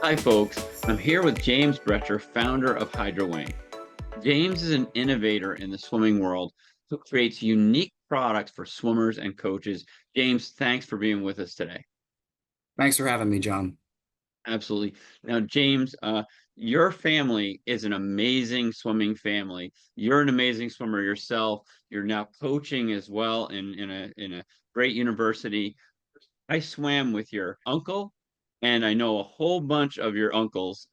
Hi, folks. I'm here with James Bretscher, founder of HydroWing. James is an innovator in the swimming world who creates unique products for swimmers and coaches. James, thanks for being with us today. Thanks for having me, John. Absolutely. Now, James, your family is an amazing swimming family. You're an amazing swimmer yourself. You're now coaching as well in a great university. I swam with your uncle, and I know a whole bunch of your uncles,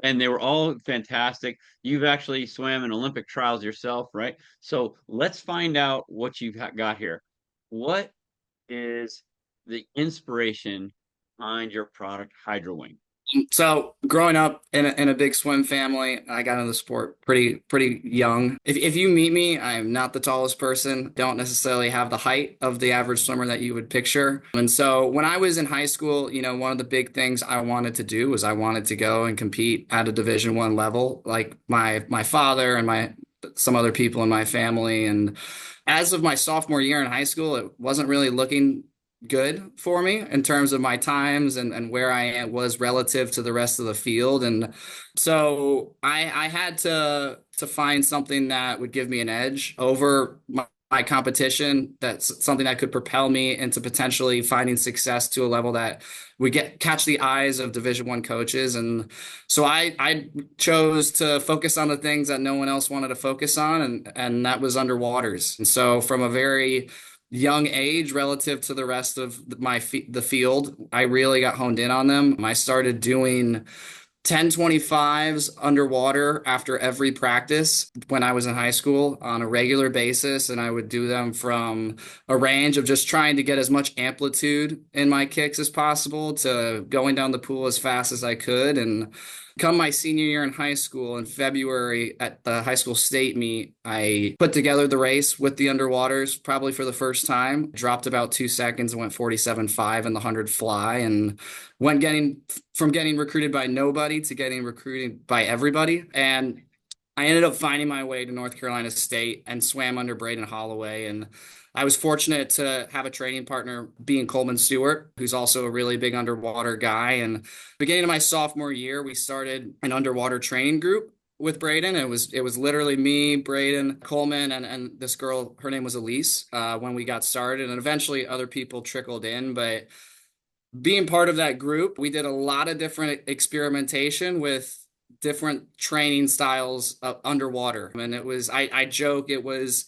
and they were all fantastic. You've actually swam in Olympic trials yourself, right? So let's find out what you've got here. What is the inspiration behind your product, HydroWing? So, growing up in a big swim family, I got into the sport pretty young. If you meet me, I'm not the tallest person. Don't necessarily have the height of the average swimmer that you would picture. And so, when I was in high school, one of the big things I wanted to do was I wanted to go and compete at a Division I level, like my father and my some other people in my family. And as of my sophomore year in high school, it wasn't really looking good for me in terms of my times and where was relative to the rest of the field. And so I had to find something that would give me an edge over my competition. That's something that could propel me into potentially finding success to a level that would catch the eyes of Division I coaches. And so I chose to focus on the things that no one else wanted to focus on, and that was underwaters. And so from a very young age relative to the rest of the field, I really got honed in on them. I started doing 1025s underwater after every practice when I was in high school on a regular basis, and I would do them from a range of just trying to get as much amplitude in my kicks as possible to going down the pool as fast as I could. And come my senior year in high school in February at the high school state meet, I put together the race with the underwaters probably for the first time, dropped about 2 seconds and went 47.5 in the 100 fly, and went getting from getting recruited by nobody to getting recruited by everybody. And I ended up finding my way to North Carolina State and swam under Braden Holloway. And I was fortunate to have a training partner being Coleman Stewart, who's also a really big underwater guy. And beginning of my sophomore year, we started an underwater training group with Braden. It was literally me, Braden, Coleman, and this girl. Her name was Elise. When we got started, and eventually other people trickled in, but being part of that group, we did a lot of different experimentation with different training styles underwater. And I joke, it was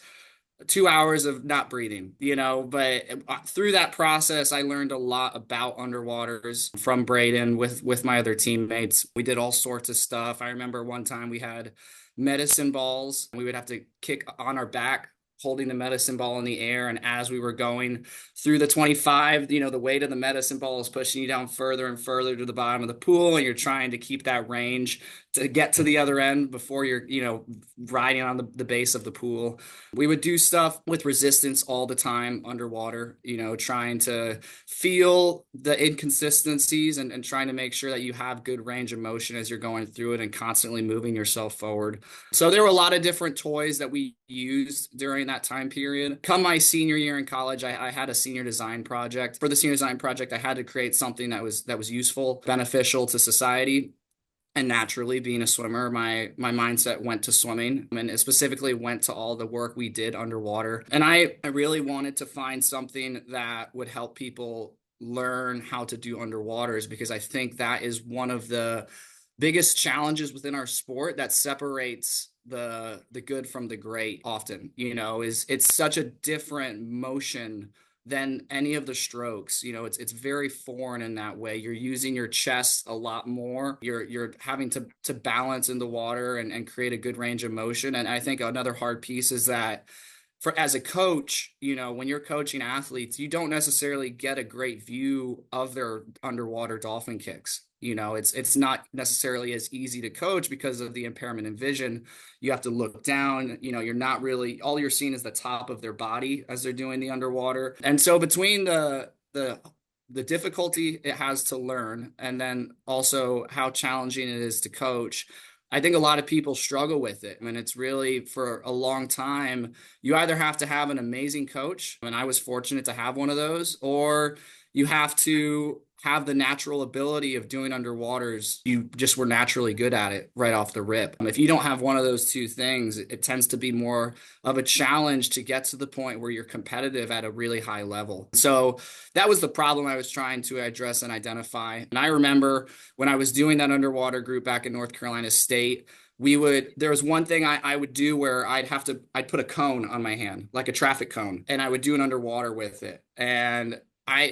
2 hours of not breathing, but through that process, I learned a lot about underwaters from Braden with my other teammates. We did all sorts of stuff. I remember one time we had medicine balls. We would have to kick on our back, holding the medicine ball in the air. And as we were going through the 25, the weight of the medicine ball is pushing you down further and further to the bottom of the pool. And you're trying to keep that range to get to the other end before you're, riding on the base of the pool. We would do stuff with resistance all the time underwater, trying to feel the inconsistencies and trying to make sure that you have good range of motion as you're going through it and constantly moving yourself forward. So there were a lot of different toys that we used during that time period. Come my senior year in college, I had a senior design project. For the senior design project, I had to create something that was useful, beneficial to society. And naturally, being a swimmer, my mindset went to swimming, and it specifically went to all the work we did underwater. And I really wanted to find something that would help people learn how to do underwaters, because I think that is one of the biggest challenges within our sport that separates the good from the great often, is it's such a different motion than any of the strokes. It's very foreign in that way. You're using your chest a lot more. You're having to balance in the water and create a good range of motion. And I think another hard piece is that for as a coach, when you're coaching athletes, you don't necessarily get a great view of their underwater dolphin kicks. It's not necessarily as easy to coach because of the impairment in vision. You have to look down. You're not really, all you're seeing is the top of their body as they're doing the underwater. And so between the difficulty it has to learn, and then also how challenging it is to coach, I think a lot of people struggle with it. I mean, it's really, for a long time, you either have to have an amazing coach, and I was fortunate to have one of those, or you have to have the natural ability of doing underwaters. You just were naturally good at it right off the rip. If you don't have one of those two things, it tends to be more of a challenge to get to the point where you're competitive at a really high level. So that was the problem I was trying to address and identify. And I remember when I was doing that underwater group back in North Carolina State, there was one thing I would do where I'd put a cone on my hand, like a traffic cone, and I would do an underwater with it. And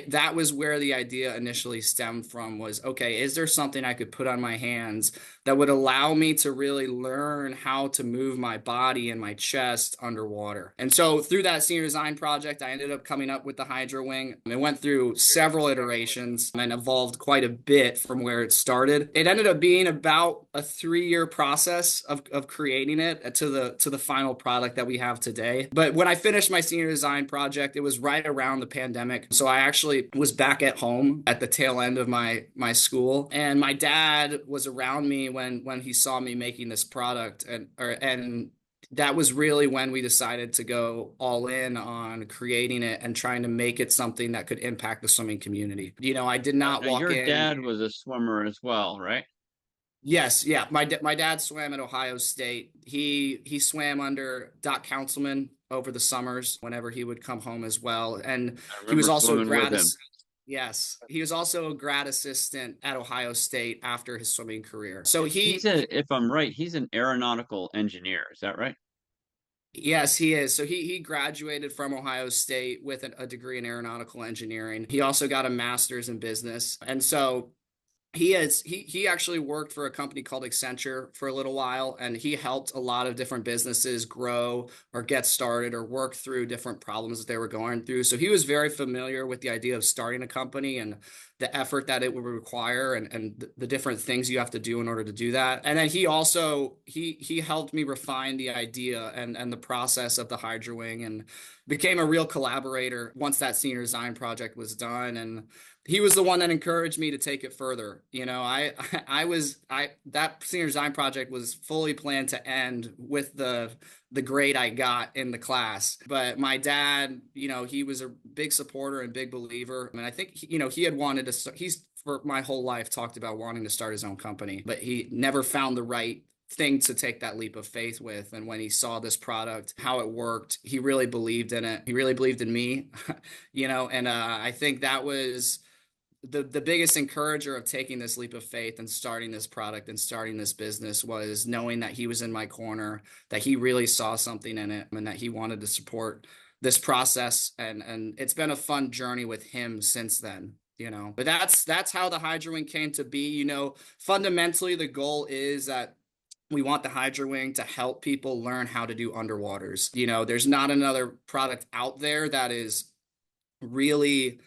that was where the idea initially stemmed from was, okay, is there something I could put on my hands that would allow me to really learn how to move my body and my chest underwater? And so through that senior design project, I ended up coming up with the HydroWing. It went through several iterations and evolved quite a bit from where it started. It ended up being about a 3-year process of creating it to the final product that we have today. But when I finished my senior design project, it was right around the pandemic. So I actually was back at home at the tail end of my school, and my dad was around me when he saw me making this product, and that was really when we decided to go all in on creating it and trying to make it something that could impact the swimming community. I did not Now, walk your in. dad was a swimmer as well, right? Yes, yeah. My dad swam at Ohio State. He swam under Doc Councilman over the summers whenever he would come home as well. And I he was remember also a swimming with him. yes, he was also a grad assistant at Ohio State after his swimming career. So If I'm right, he's an aeronautical engineer. Is that right? yes, he is. So he graduated from Ohio State with a degree in aeronautical engineering. He also got a master's in business. And so he actually worked for a company called Accenture for a little while, and he helped a lot of different businesses grow or get started or work through different problems that they were going through. So he was very familiar with the idea of starting a company and the effort that it would require, and the different things you have to do in order to do that. And then he also he helped me refine the idea and the process of the HydroWing, and became a real collaborator once that senior design project was done. And he was the one that encouraged me to take it further. I that senior design project was fully planned to end with the grade I got in the class. But my dad, he was a big supporter and big believer. I mean, I think, he had wanted to, he's for my whole life talked about wanting to start his own company, but he never found the right thing to take that leap of faith with. And when he saw this product, how it worked, he really believed in it. He really believed in me, and I think that was the biggest encourager of taking this leap of faith and starting this product and starting this business, was knowing that he was in my corner, that he really saw something in it, and that he wanted to support this process. And it's been a fun journey with him since then. But that's how the HydroWing came to be. Fundamentally, the goal is that we want the HydroWing to help people learn how to do underwaters. There's not another product out there that is really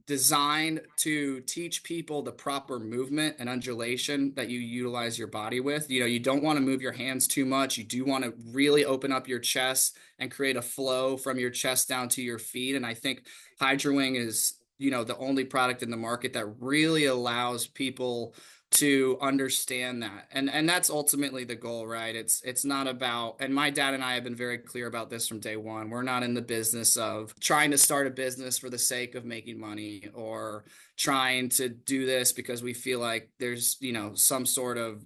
designed to teach people the proper movement and undulation that you utilize your body with. You don't want to move your hands too much. You do want to really open up your chest and create a flow from your chest down to your feet. And I think HydroWing is, the only product in the market that really allows people to understand that. And that's ultimately the goal, right? It's not about, and my dad and I have been very clear about this from day one. We're not in the business of trying to start a business for the sake of making money, or trying to do this because we feel like there's, some sort of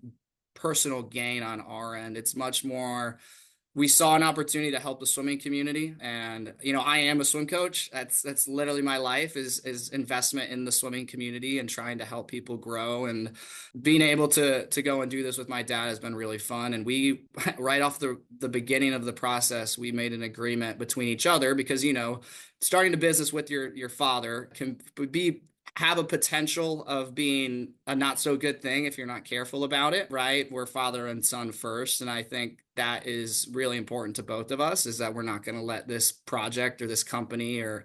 personal gain on our end. It's much more, we saw an opportunity to help the swimming community. And I am a swim coach. That's literally my life, is investment in the swimming community and trying to help people grow. And being able to go and do this with my dad has been really fun. And we right off the beginning of the process, we made an agreement between each other, because starting a business with your father can have a potential of being a not so good thing if you're not careful about it, right? We're father and son first. And I think that is really important to both of us, is that we're not going to let this project or this company or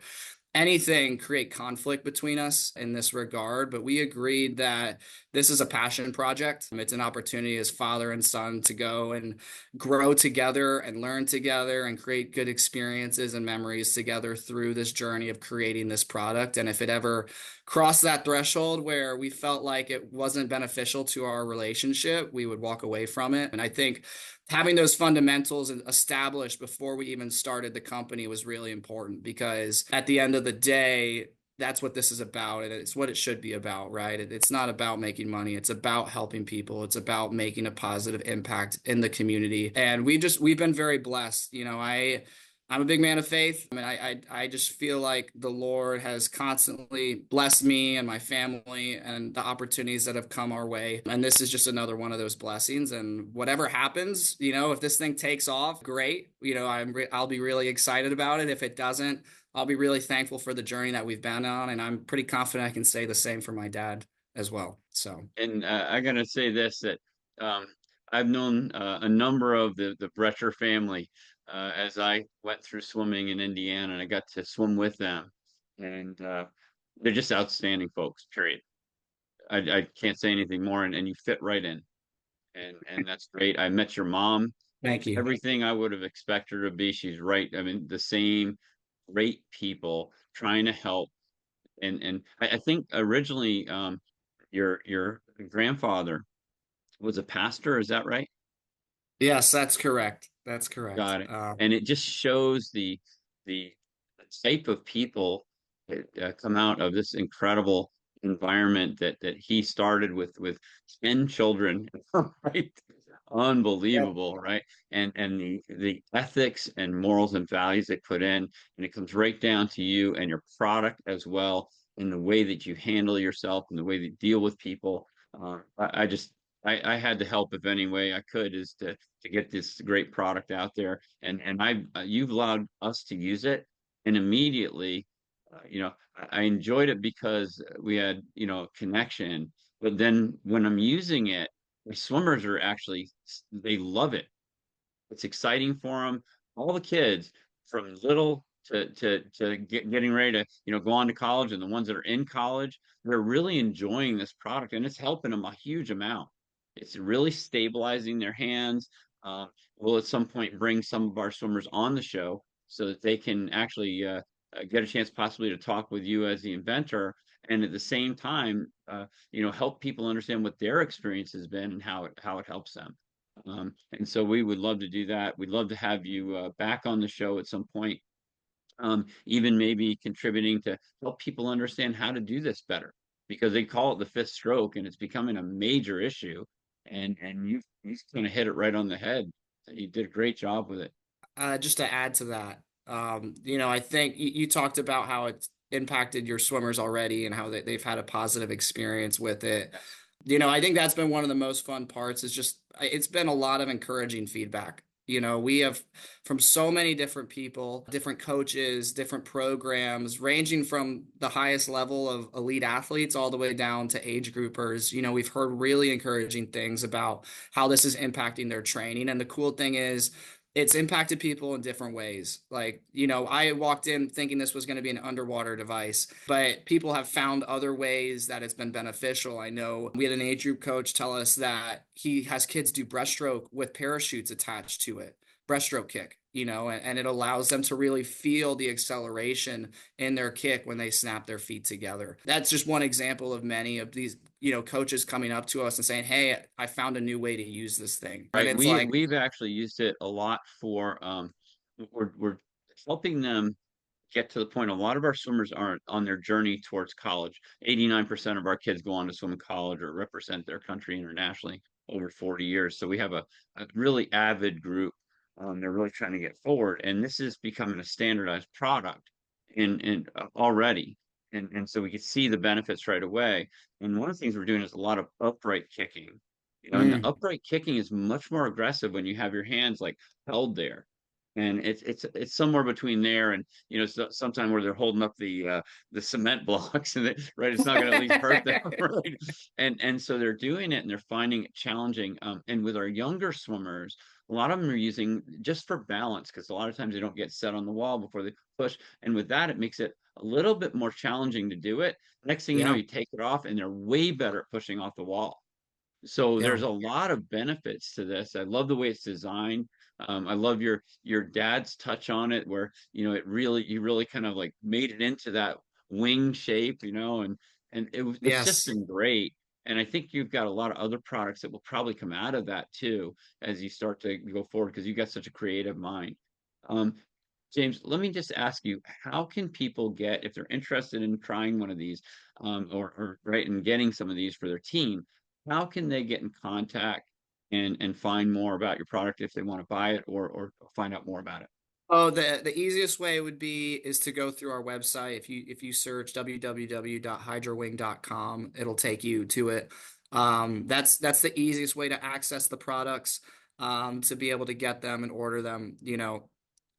anything create conflict between us in this regard. But we agreed that this is a passion project. It's an opportunity as father and son to go and grow together and learn together and create good experiences and memories together through this journey of creating this product. And if it ever crossed that threshold where we felt like it wasn't beneficial to our relationship, we would walk away from it. And I think having those fundamentals established before we even started the company was really important, because at the end of the day, that's what this is about, and it's what it should be about, right? It's not about making money. It's about helping people. It's about making a positive impact in the community. And we've been very blessed. I'm a big man of faith. I mean, I just feel like the Lord has constantly blessed me and my family and the opportunities that have come our way. And this is just another one of those blessings. And whatever happens, if this thing takes off, great. I'll be really excited about it. If it doesn't, I'll be really thankful for the journey that we've been on. And I'm pretty confident I can say the same for my dad as well. So, And I gotta say this that um, I've known a number of the Bretscher family as I went through swimming in Indiana, and I got to swim with them, and they're just outstanding folks. Period. I can't say anything more, and you fit right in, and that's great. I met your mom. thank She's you. everything I would have expected her to be. She's right. I mean, the same great people trying to help, and I think originally your grandfather was a pastor, is that right? Yes, that's correct. That's correct. Got it. And it just shows the type of people that come out of this incredible environment that he started with 10 children, right? Yep. Unbelievable, right? And the ethics and morals and values they put in, and it comes right down to you and your product as well, in the way that you handle yourself and the way that you deal with people. I just I had to help if any way I could is to get this great product out there, and you've allowed us to use it, and immediately, I enjoyed it because we had connection. But then when I'm using it, the swimmers are actually they love it. It's exciting for them. All the kids from little to getting ready to go on to college, and the ones that are in college, they're really enjoying this product, and it's helping them a huge amount. It's really stabilizing their hands. We'll at some point bring some of our swimmers on the show so that they can actually get a chance possibly to talk with you as the inventor, and at the same time, help people understand what their experience has been and how it helps them. And so we would love to do that. We'd love to have you back on the show at some point, even maybe contributing to help people understand how to do this better, because they call it the fifth stroke, and it's becoming a major issue. And you kind of hit it right on the head. You did a great job with it. Just to add to that, I think you talked about how it's impacted your swimmers already and how they've had a positive experience with it. I think that's been one of the most fun parts is just it's been a lot of encouraging feedback. We have from so many different people, different coaches, different programs, ranging from the highest level of elite athletes all the way down to age groupers. We've heard really encouraging things about how this is impacting their training. And the cool thing is, it's impacted people in different ways. Like, I walked in thinking this was going to be an underwater device, but people have found other ways that it's been beneficial. I know we had an age group coach tell us that he has kids do breaststroke with parachutes attached to it, breaststroke kick, and it allows them to really feel the acceleration in their kick when they snap their feet together. That's just one example of many of these, coaches coming up to us and saying, "Hey, I found a new way to use this thing." And Right. it's We like, we've actually used it a lot for we're helping them get to the point. A lot of our swimmers aren't on their journey towards college. 89% of our kids go on to swim in college or represent their country internationally over 40 years. So we have a really avid group. They're really trying to get forward. And this is becoming a standardized product in already. And so we can see the benefits right away. And one of the things we're doing is a lot of upright kicking. And the mm, upright kicking is much more aggressive when you have your hands like held there, and it's somewhere between there and sometime where they're holding up the cement blocks, and right, it's not going to at least hurt them, right? And so they're doing it, and they're finding it challenging. And with our younger swimmers, a lot of them are using just for balance, because a lot of times they don't get set on the wall before they push, and with that, it makes it a little bit more challenging to do it. Next thing you know, yeah, you take it off, and they're way better at pushing off the wall. So yeah. there's a lot of benefits to this. I love the way it's designed. I love your dad's touch on it, where it really you really kind of like made it into that wing shape, and it's just Yes. been great. And I think you've got a lot of other products that will probably come out of that too as you start to go forward, because you've got such a creative mind. Um, James, let me just ask you, how can people get, if they're interested in trying one of these, or right, and getting some of these for their team, how can they get in contact and find more about your product if they want to buy it or find out more about it? Oh, the easiest way would be is to go through our website. If you search www.hydrowing.com, it'll take you to it. That's the easiest way to access the products, to be able to get them and order them.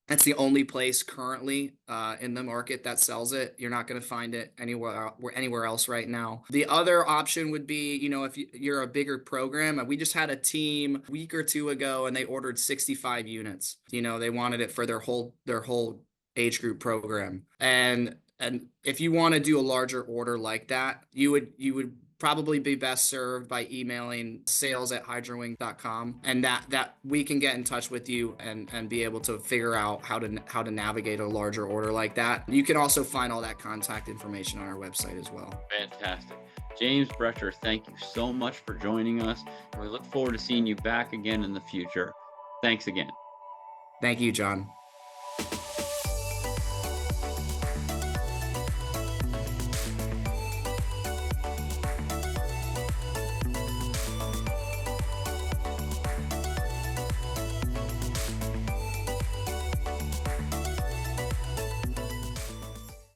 That's the only place currently in the market that sells it. You're not going to find it anywhere else right now. The other option would be, if you're a bigger program. We just had a team a week or two ago, and they ordered 65 units. They wanted it for their whole age group program. And if you want to do a larger order like that, you would probably be best served by emailing sales@hydrowing.com, and that we can get in touch with you and be able to figure out how to navigate a larger order like that. You can also find all that contact information on our website as well. Fantastic. James Bretscher, thank you so much for joining us. We look forward to seeing you back again in the future. Thanks again. Thank you, John.